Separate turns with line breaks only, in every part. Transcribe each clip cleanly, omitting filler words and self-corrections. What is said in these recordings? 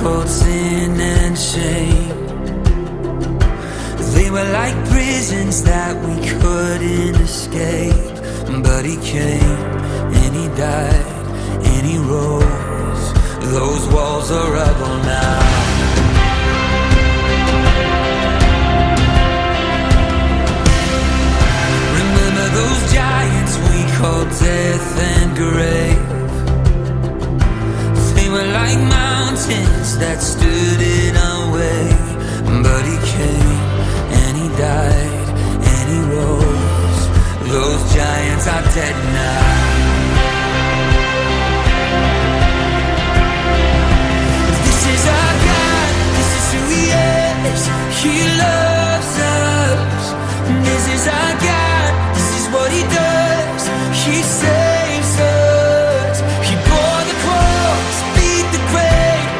called sin and shame. They were like prisons that we couldn't escape. But he came and he died and he rose. Those walls are rubble now. Remember those giants we called death and grave? They were like mountains that stood in our way. But he came and he died and he rose. Those giants are dead now. This is our God, this is who he is. He loves us. This is our God, this is what he does. He saves us. He bore the cross, beat the grave,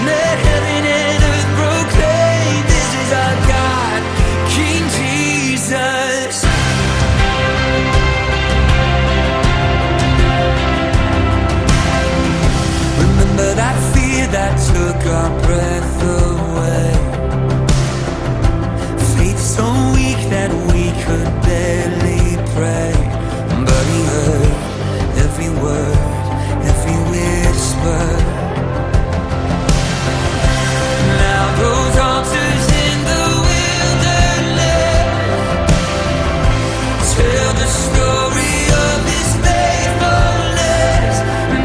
let heaven and earth proclaim. This is our God, King Jesus. Remember that fear that took our breath away. Faith so weak that we could barely pray. But he heard every word, every whisper. Now those altars in the wilderness tell the story of his faithfulness.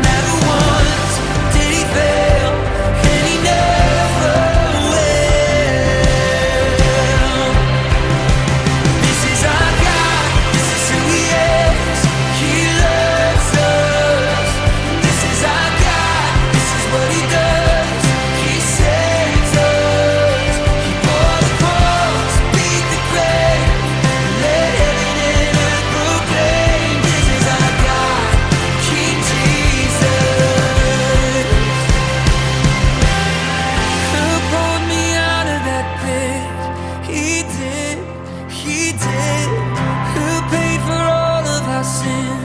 Never once did he fail, and he never will. This is our God, this is who he is. He loves us. This is our God, this is what he does. He saves us. He bore the cross, beat the grave, let heaven and earth proclaim. This is our God, King Jesus. Who pulled me out of that pit? He did, he did. Who paid for all of our sin?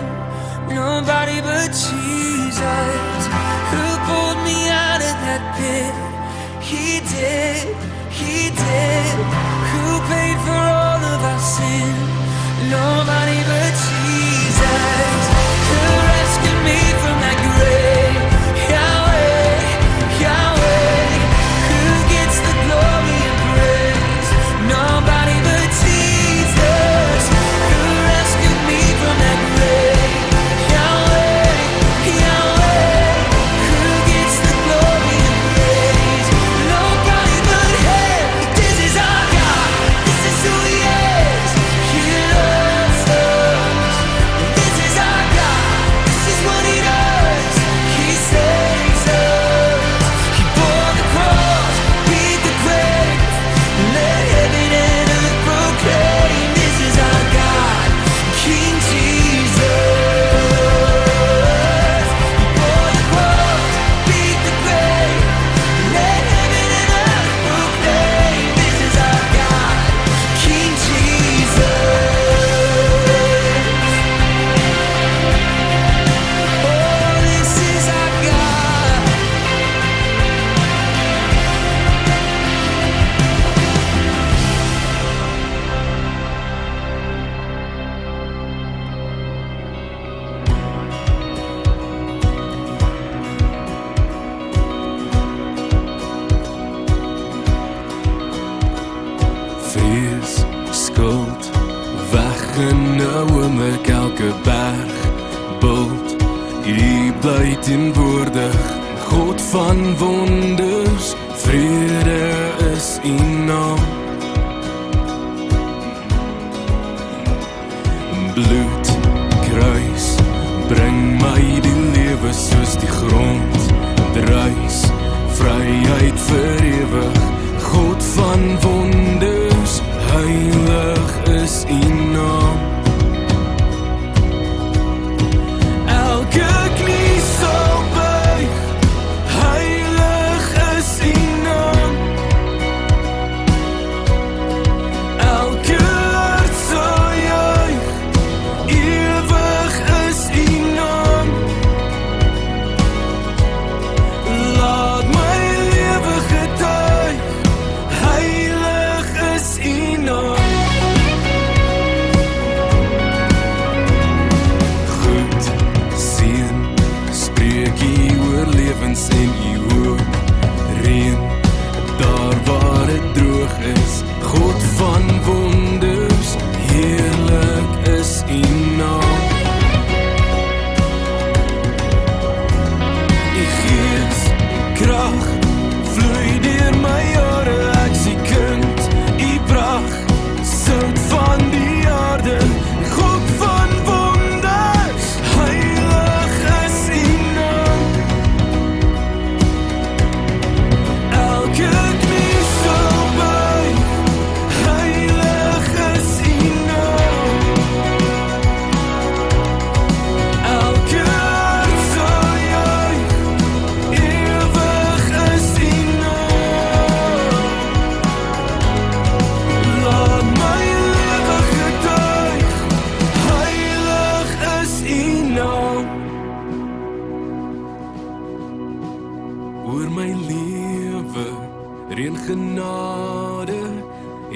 Nobody but Jesus. Who pulled me out of that pit? He did, he did. Who paid for all of our sin? Nobody but Jesus. Who rescued me from that grave? Yahweh, Yahweh. Who gets the glory and praise? Nobody but Jesus. Who rescued me from that grave? Yahweh, Yahweh. Who gets the glory and praise? Nobody but him. This is our God. This is who he is. He loves us. This is our God. This is what he does. He saves us. He bore the cross, beat the grave, let heaven and earth proclaim. This is our God, King Jesus. He bore the cross, beat the grave, let heaven and earth proclaim. This is our God, King Jesus. Oh, this is our God.
Vrees, skuld, weggenomen met elke berg, bult. U bly teenwoordig, God van wonders. Vrede is u naam. Bloed, kruis, bring my die lewe soos die grond. Druis, vryheid vir ewig, God van wonders. Heilig is u naam. Elke knie sal buig, heilig is u naam.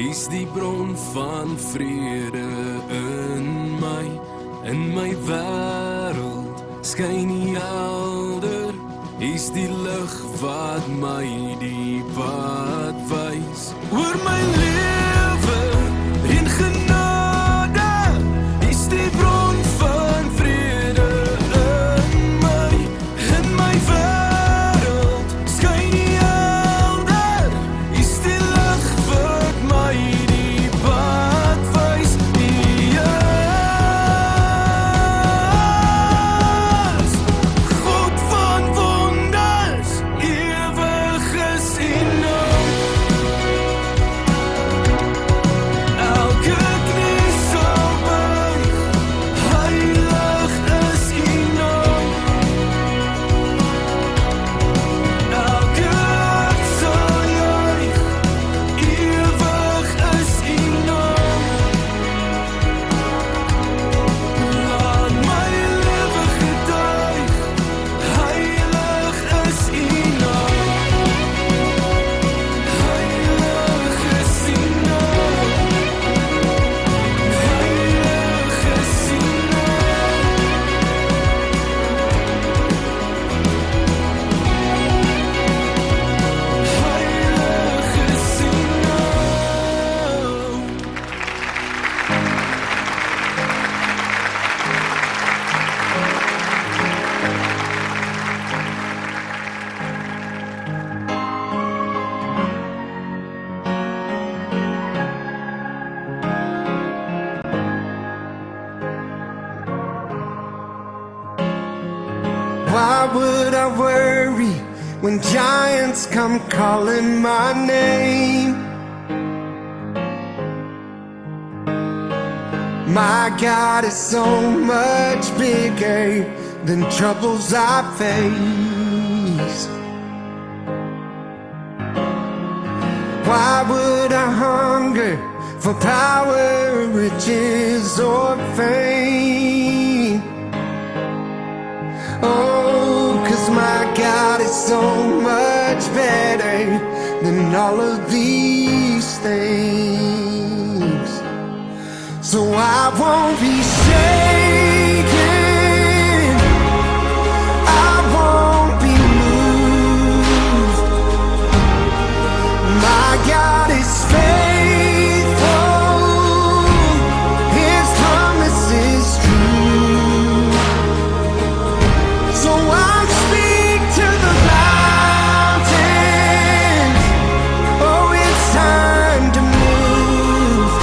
Is die bron van vrede in my wêreld skyn nie helder. Is die lig wat my die pad wys. Oor my lewe in genade, is die bron van vrede in my wêreld skyn nie helder. Is die lig wat my die pad wys. God van wonders, ewig is U naam. Elke knie sal buig, heilig is U naam. Elke hart sal juig, ewig is U naam. Laat my lewe getuig, heilig is U naam. Heilig is U naam. Heilig is U naam.
Why would I worry when giants come calling my name? My God is so much bigger than troubles I face. Why would I hunger for power, riches, or fame? Oh, 'cause my God is so much better than all of these things. So I won't be shaken, I won't be moved. My God is faithful, His promise is true. So I'll speak to the mountains. Oh, it's time to move.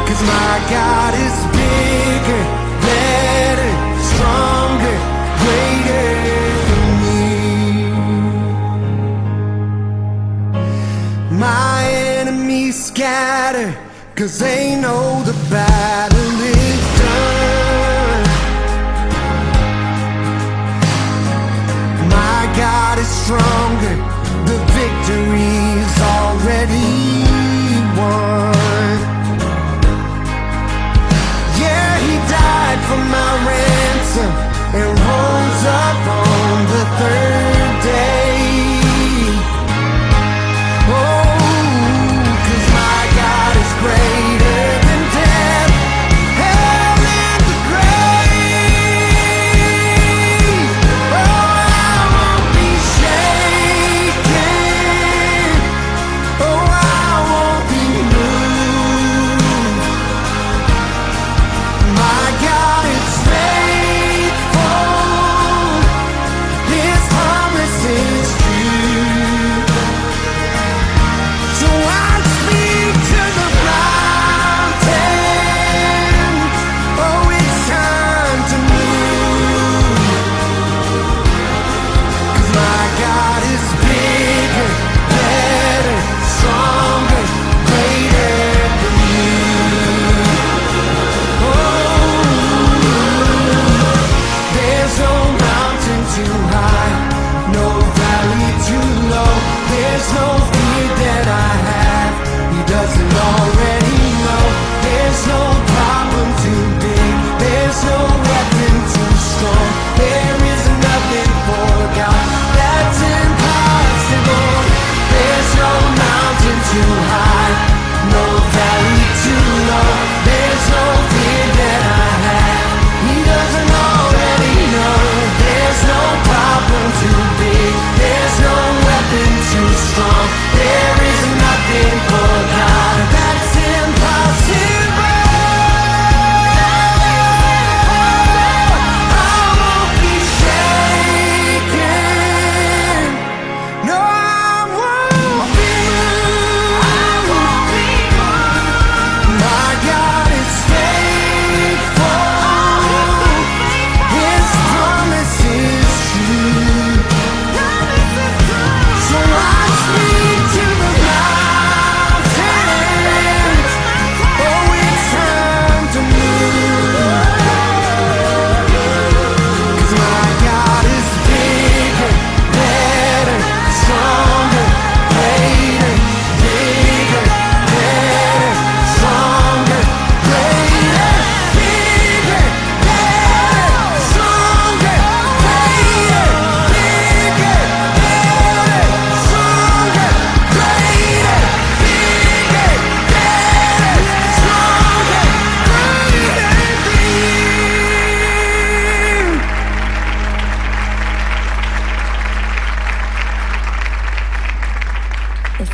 'Cause my God is bigger, better, stronger, greater than me. My enemies scatter, 'cause they know the battle is done. My God is stronger, the victory's already won. Yeah, He died for my ransom and rose up on the third day. Oh, 'cause my God is greater than death, hell, and the grave. Oh, I won't be shaken,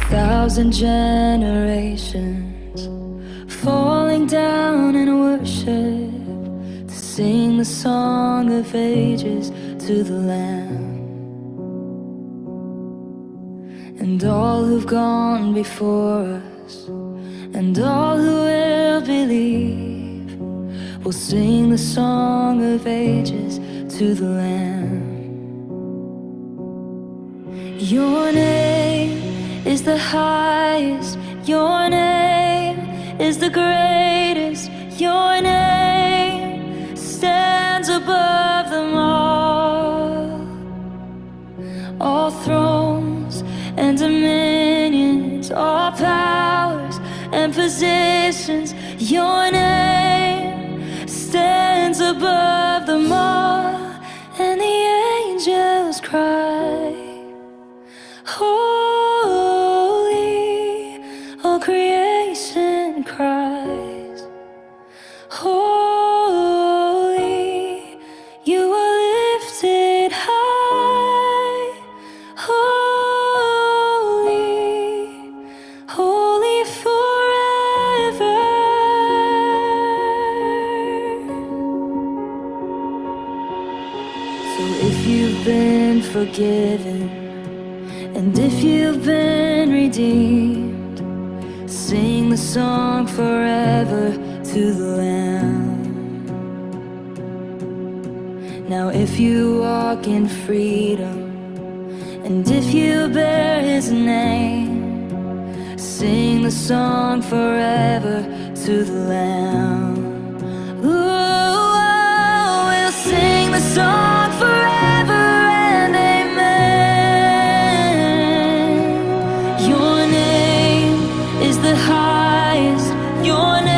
1,000 generations falling down in worship to sing the song of ages to the Lamb. And all who've gone before us, and all who will believe, will sing the song of ages to the Lamb. Your name is the highest, your name is the greatest, your name stands above them all thrones and dominions, all powers and positions. Your name stands above them all, and the angels cry, holy, all creation cries, holy, you are lifted high, holy, holy forever. So if you've been forgiven, and if you've been redeemed, sing the song forever to the Lamb. Now if you walk in freedom, and if you bear His name, sing the song forever to the Lamb. Ooh, we'll sing the song forever and amen. Your name is the highest, your name